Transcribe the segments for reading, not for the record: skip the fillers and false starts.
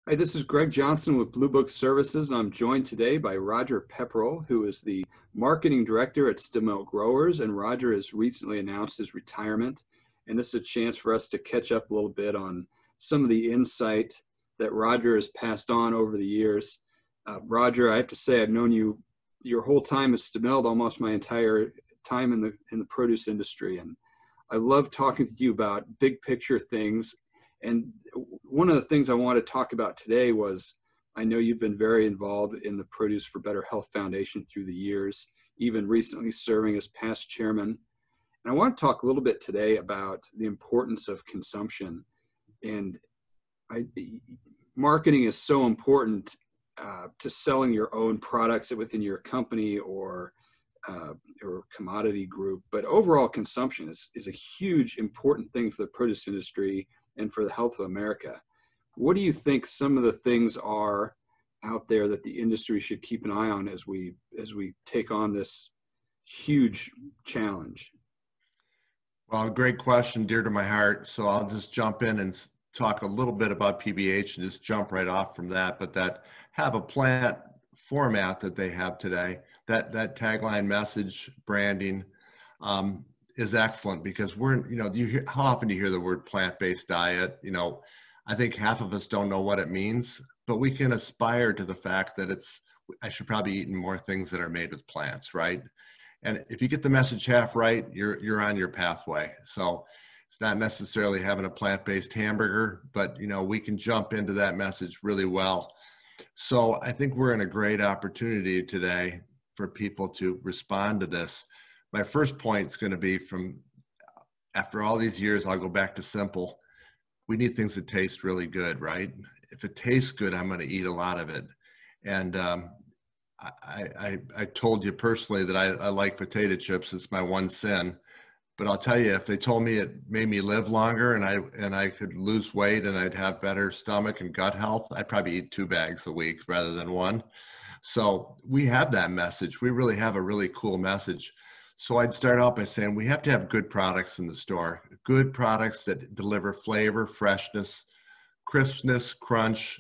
Hi, this is Greg Johnson with Blue Book Services. I'm joined today by Roger Pepperl, who is the marketing director at Stemilt Growers, and Roger has recently announced his retirement. And this is a chance for us to catch up a little bit on some of the insight that Roger has passed on over the years. Roger, I have to say I've known you your whole time as Stemilt, almost my entire time in the produce industry, and I love talking to you about big picture things. And one of the things I want to talk about today was, I know you've been very involved in the Produce for Better Health Foundation through the years, even recently serving as past chairman. And I want to talk a little bit today about the importance of consumption. And marketing is so important to selling your own products within your company or commodity group. But overall consumption is a huge, important thing for the produce industry and for the health of America. What do you think some of the things are out there that the industry should keep an eye on as we take on this huge challenge? Well, great question, dear to my heart. So I'll just jump in and talk a little bit about PBH and just jump right off from that. But that have a plant format that they have today, that tagline message branding, is excellent, because how often do you hear the word plant-based diet? I think half of us don't know what it means, but we can aspire to the fact that I should probably eat more things that are made with plants, right? And if you get the message half right, you're on your pathway. So it's not necessarily having a plant-based hamburger, but we can jump into that message really well. So I think we're in a great opportunity today for people to respond to this. My first point is going to be, after all these years, I'll go back to simple. We need things that taste really good, right? If it tastes good, I'm going to eat a lot of it. And I told you personally that I like potato chips. It's my one sin. But I'll tell you, if they told me it made me live longer and I could lose weight and I'd have better stomach and gut health, I'd probably eat 2 bags a week rather than 1. So we have that message. We really have a really cool message. So I'd start out by saying we have to have good products in the store, good products that deliver flavor, freshness, crispness, crunch,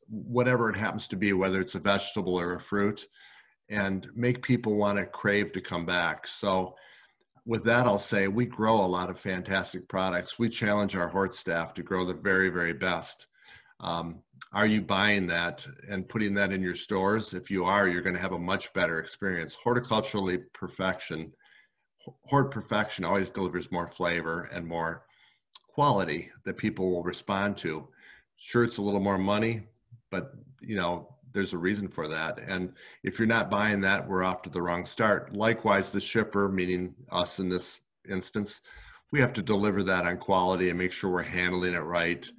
whatever it happens to be, whether it's a vegetable or a fruit, and make people want to crave to come back. So with that, I'll say we grow a lot of fantastic products. We challenge our hort staff to grow the very, very best. Are you buying that and putting that in your stores? If you are, you're going to have a much better experience. Horticulturally perfection, hort perfection always delivers more flavor and more quality that people will respond to. Sure, it's a little more money, but there's a reason for that. And if you're not buying that, we're off to the wrong start. Likewise, the shipper, meaning us in this instance, we have to deliver that on quality and make sure we're handling it right,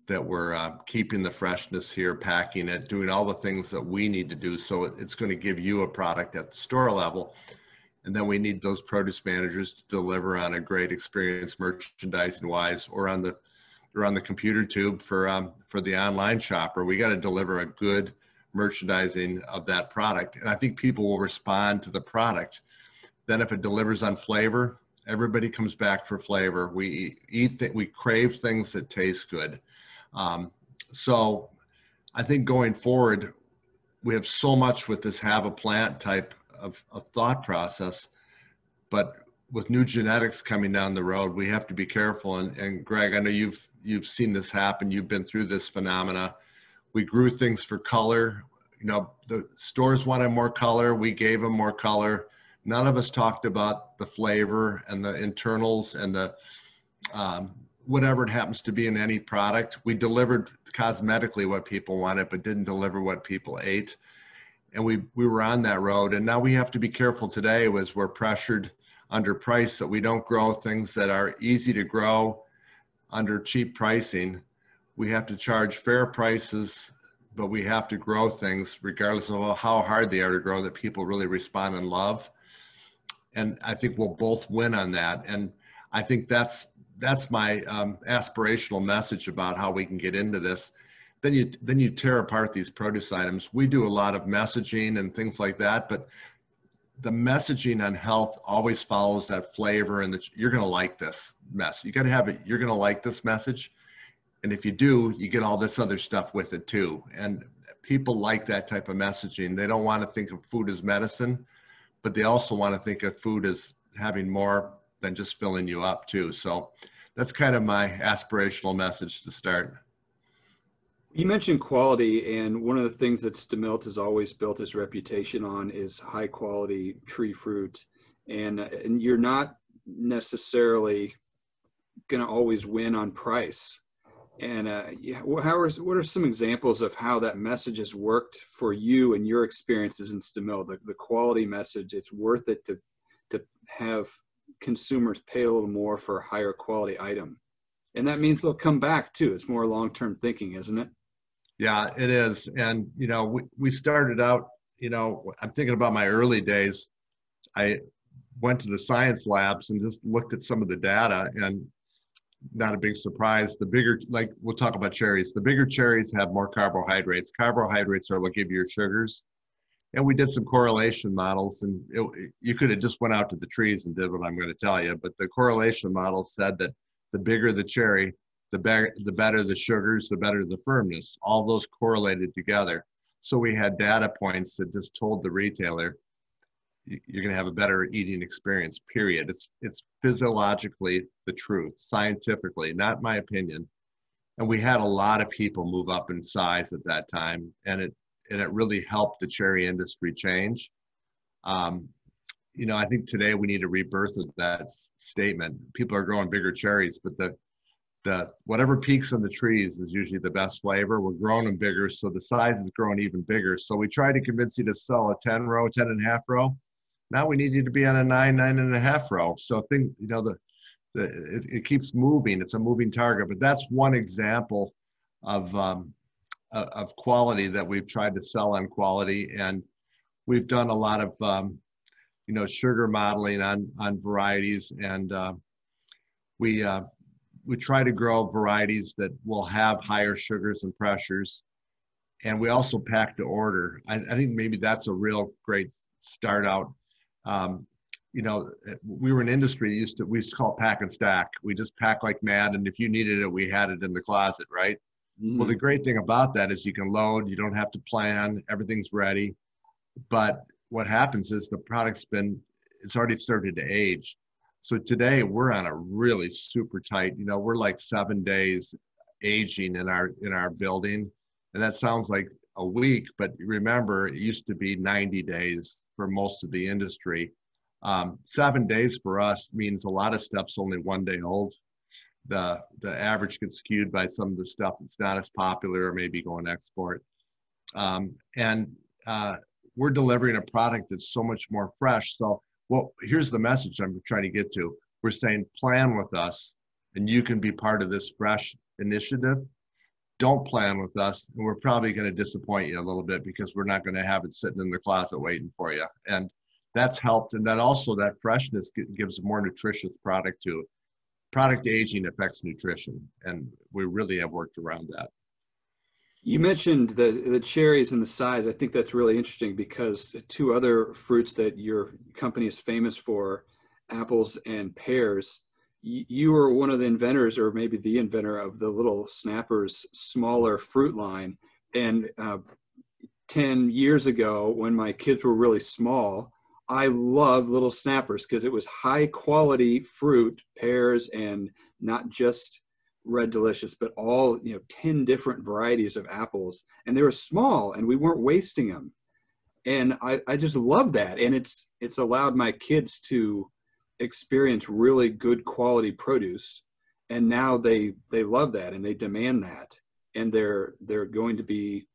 that we're keeping the freshness here, packing it, doing all the things that we need to do. So it's going to give you a product at the store level. And then we need those produce managers to deliver on a great experience merchandising wise, or on the computer tube for the online shopper. We got to deliver a good merchandising of that product. And I think people will respond to the product. Then if it delivers on flavor, everybody comes back for flavor. We crave things that taste good. So I think going forward, we have so much with this have a plant type of thought process, but with new genetics coming down the road, we have to be careful. And Greg, I know you've seen this happen. You've been through this phenomena. We grew things for color. The stores wanted more color. We gave them more color. None of us talked about the flavor and the internals and the whatever it happens to be in any product. We delivered cosmetically what people wanted, but didn't deliver what people ate. And we were on that road. And now we have to be careful today as we're pressured under price that we don't grow things that are easy to grow under cheap pricing. We have to charge fair prices, but we have to grow things regardless of how hard they are to grow that people really respond and love. And I think we'll both win on that. And I think that's my aspirational message about how we can get into this. Then you tear apart these produce items. We do a lot of messaging and things like that, but the messaging on health always follows that flavor, and that you're going to like this mess. You got to have it. You're going to like this message. And if you do, you get all this other stuff with it too. And people like that type of messaging. They don't want to think of food as medicine, but they also want to think of food as having more than just filling you up too. So that's kind of my aspirational message to start. You mentioned quality, and one of the things that Stemilt has always built its reputation on is high quality tree fruit. And you're not necessarily going to always win on price. And what are some examples of how that message has worked for you and your experiences in Stemilt? The quality message, it's worth it to have consumers pay a little more for a higher quality item. And that means they'll come back too. It's more long-term thinking, isn't it? Yeah, it is. And, you know, we started out, you know, I'm thinking about my early days. I went to the science labs and just looked at some of the data, and not a big surprise. The bigger, like we'll talk about cherries, the bigger cherries have more carbohydrates. Carbohydrates are what give you your sugars. And we did some correlation models, and you could have just went out to the trees and did what I'm going to tell you. But the correlation model said that the bigger the cherry, the better the sugars, the better the firmness. All those correlated together. So we had data points that just told the retailer, you're going to have a better eating experience, period. It's physiologically the truth, scientifically, not my opinion. And we had a lot of people move up in size at that time, and it really helped the cherry industry change. You know, I think today we need a rebirth of that statement. People are growing bigger cherries, but the whatever peaks on the trees is usually the best flavor. We're growing them bigger, so the size is growing even bigger. So we try to convince you to sell a 10 row, 10 and a half row. Now we need you to be on a 9 and a half row. So you know, it keeps moving. It's a moving target, but that's one example of quality that we've tried to sell on quality. And we've done a lot of, you know, sugar modeling on varieties. And we try to grow varieties that will have higher sugars and pressures. And we also pack to order. I think maybe that's a real great start out. You know, we were an industry we used to call it pack and stack. We just pack like mad, and if you needed it, we had it in the closet, right? Mm-hmm. Well, the great thing about that is you can load, you don't have to plan, everything's ready. But what happens is the product's it's already started to age. So today we're on a really super tight, you know, we're like 7 days aging in our building. And that sounds like a week, but remember, it used to be 90 days for most of the industry. 7 days for us means a lot of stuff's only 1 day old. The average gets skewed by some of the stuff that's not as popular or maybe going export. We're delivering a product that's so much more fresh. So, well, here's the message I'm trying to get to. We're saying plan with us, and you can be part of this fresh initiative. Don't plan with us, and we're probably going to disappoint you a little bit because we're not going to have it sitting in the closet waiting for you. And that's helped. And that also, that freshness gives a more nutritious product to it. Product aging affects nutrition, and we really have worked around that. You mentioned the cherries and the size. I think that's really interesting because two other fruits that your company is famous for, apples and pears, you were one of the inventors, or maybe the inventor, of the Little Snappers smaller fruit line. And 10 years ago, when my kids were really small, I loved Little Snappers because it was high quality fruit, pears, and not just Red Delicious, but all, 10 different varieties of apples. And they were small and we weren't wasting them. And I just love that. And it's allowed my kids to experience really good quality produce. And now they love that and they demand that. And they're going to be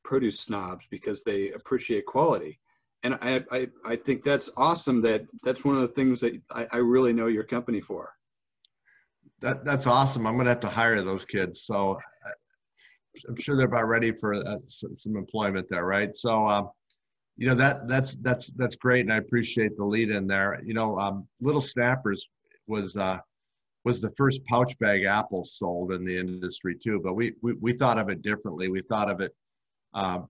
produce snobs because they appreciate quality. And I think that's awesome. That's one of the things that I really know your company for. That's awesome. I'm going to have to hire those kids. So I'm sure they're about ready for some employment there, right? So, that's great, and I appreciate the lead in there. Little Snappers was the first pouch bag apple sold in the industry too, but we thought of it differently. We thought of it.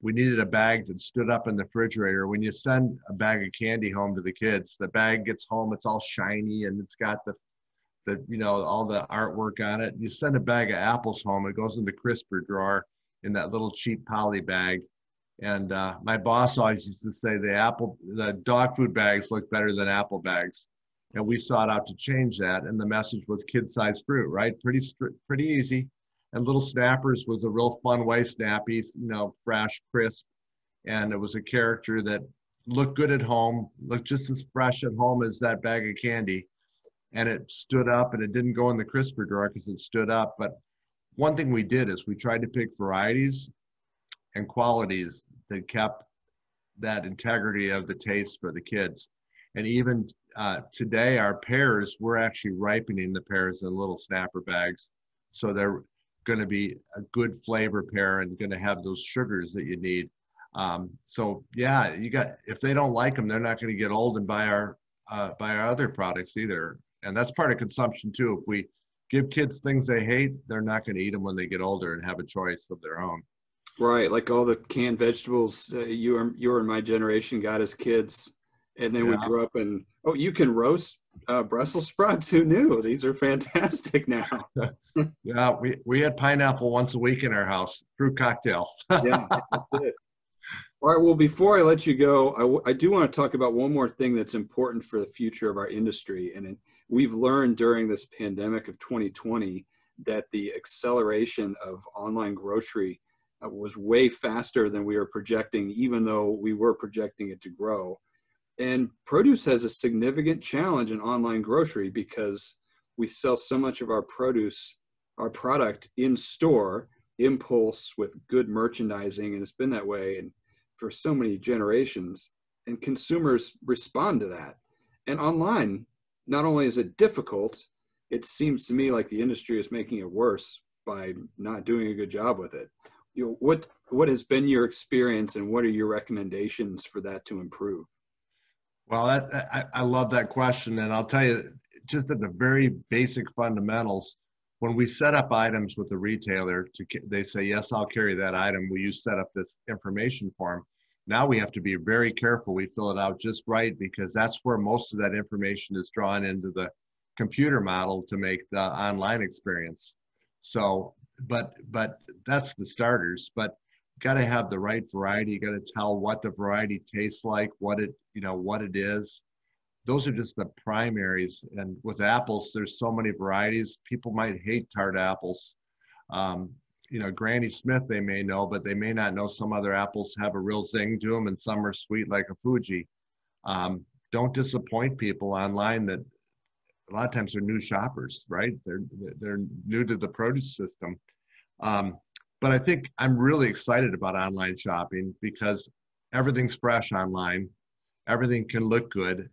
We needed a bag that stood up in the refrigerator. When you send a bag of candy home to the kids, the bag gets home, it's all shiny and it's got all the artwork on it. You send a bag of apples home, it goes in the crisper drawer in that little cheap poly bag. And my boss always used to say the dog food bags look better than apple bags. And we sought out to change that. And the message was kid-sized fruit, right? Pretty easy. And Little Snappers was a real fun way, snappy, fresh, crisp. And it was a character that looked good at home, looked just as fresh at home as that bag of candy. And it stood up, and it didn't go in the crisper drawer because it stood up. But one thing we did is we tried to pick varieties and qualities that kept that integrity of the taste for the kids. And even today, our pears, we're actually ripening the pears in little snapper bags. So they're going to be a good flavor pear and going to have those sugars that you need. So yeah, if they don't like them, they're not going to get old and buy our other products either. And that's part of consumption too. If we give kids things they hate, they're not going to eat them when they get older and have a choice of their own. Right, like all the canned vegetables you and my generation got as kids, and then we grew up and you can roast Brussels sprouts. Who knew? These are fantastic now. Yeah, we had pineapple once a week in our house, fruit cocktail. Yeah, that's it. All right, well, before I let you go, I do want to talk about one more thing that's important for the future of our industry. And we've learned during this pandemic of 2020 that the acceleration of online grocery was way faster than we were projecting, even though we were projecting it to grow. And produce has a significant challenge in online grocery because we sell so much of our product in store, impulse with good merchandising, and it's been that way and for so many generations, and consumers respond to that. And online, not only is it difficult, it seems to me like the industry is making it worse by not doing a good job with it. What has been your experience, and what are your recommendations for that to improve? Well, I love that question. And I'll tell you, just at the very basic fundamentals, when we set up items with the retailer, they say, yes, I'll carry that item. Will you set up this information form? Now we have to be very careful. We fill it out just right, because that's where most of that information is drawn into the computer model to make the online experience. So, but that's the starters. But got to have the right variety. You got to tell what the variety tastes like, what it is. Those are just the primaries. And with apples, there's so many varieties. People might hate tart apples. Granny Smith, they may know, but they may not know some other apples have a real zing to them, and some are sweet like a Fuji. Don't disappoint people online that a lot of times they're new shoppers, right? They're new to the produce system. But I think I'm really excited about online shopping because everything's fresh online. Everything can look good.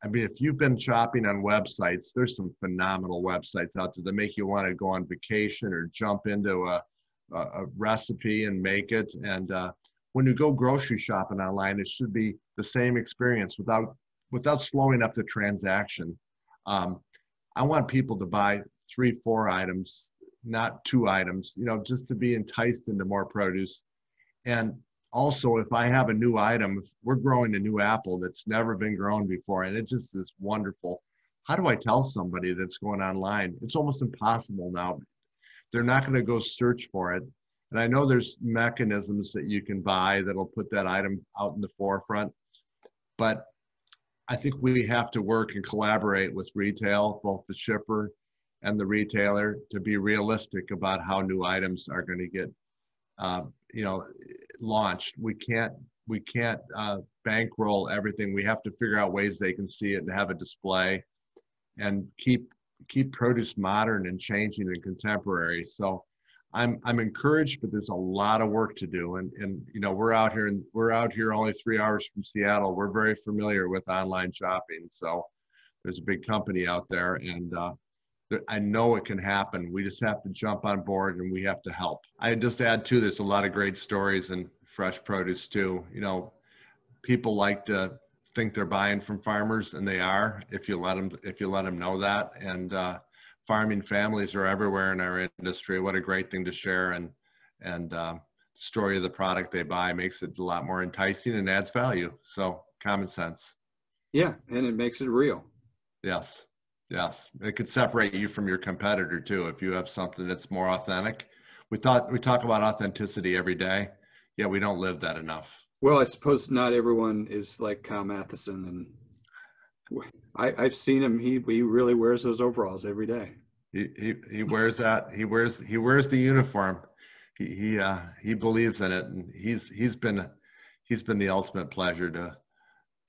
I mean, if you've been shopping on websites, there's some phenomenal websites out there that make you want to go on vacation or jump into a recipe and make it. And when you go grocery shopping online, it should be the same experience without slowing up the transaction. I want people to buy 3-4 items, not 2 items, just to be enticed into more produce. And also, if I have a new item, if we're growing a new apple that's never been grown before, and it just is wonderful, how do I tell somebody that's going online? It's almost impossible now. They're not going to go search for it. And I know there's mechanisms that you can buy that'll put that item out in the forefront. But I think we have to work and collaborate with retail, both the shipper and the retailer, to be realistic about how new items are going to get launched. We can't bankroll everything. We have to figure out ways they can see it and have a display, and keep produce modern and changing and contemporary. So I'm encouraged, but there's a lot of work to do. And we're out here only 3 hours from Seattle. We're very familiar with online shopping. So there's a big company out there, and I know it can happen. We just have to jump on board, and we have to help. I just add too, there's a lot of great stories in fresh produce too. People like to think they're buying from farmers, and they are, if you let them know that. And farming families are everywhere in our industry. What a great thing to share, and the story of the product they buy makes it a lot more enticing and adds value. So common sense. Yeah, and it makes it real. Yes. Yes, it could separate you from your competitor too if you have something that's more authentic. We talk about authenticity every day. Yeah, we don't live that enough. Well, I suppose not everyone is like Kyle Matheson, and I've seen him. He really wears those overalls every day. He wears that. He wears the uniform. He believes in it, and he's been the ultimate pleasure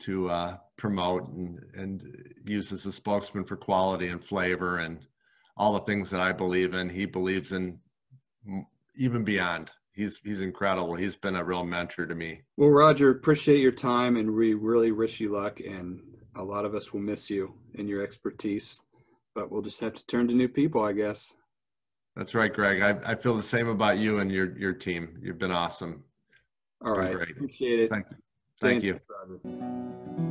to promote and use as a spokesman for quality and flavor and all the things that I believe in. He believes in even beyond. He's incredible. He's been a real mentor to me. Well, Roger, appreciate your time, and we really wish you luck. And a lot of us will miss you and your expertise, but we'll just have to turn to new people, I guess. That's right, Greg. I feel the same about you and your team. You've been awesome. It's All been right, great. appreciate it. Thank you. Stay Thank in you. touch, Roger.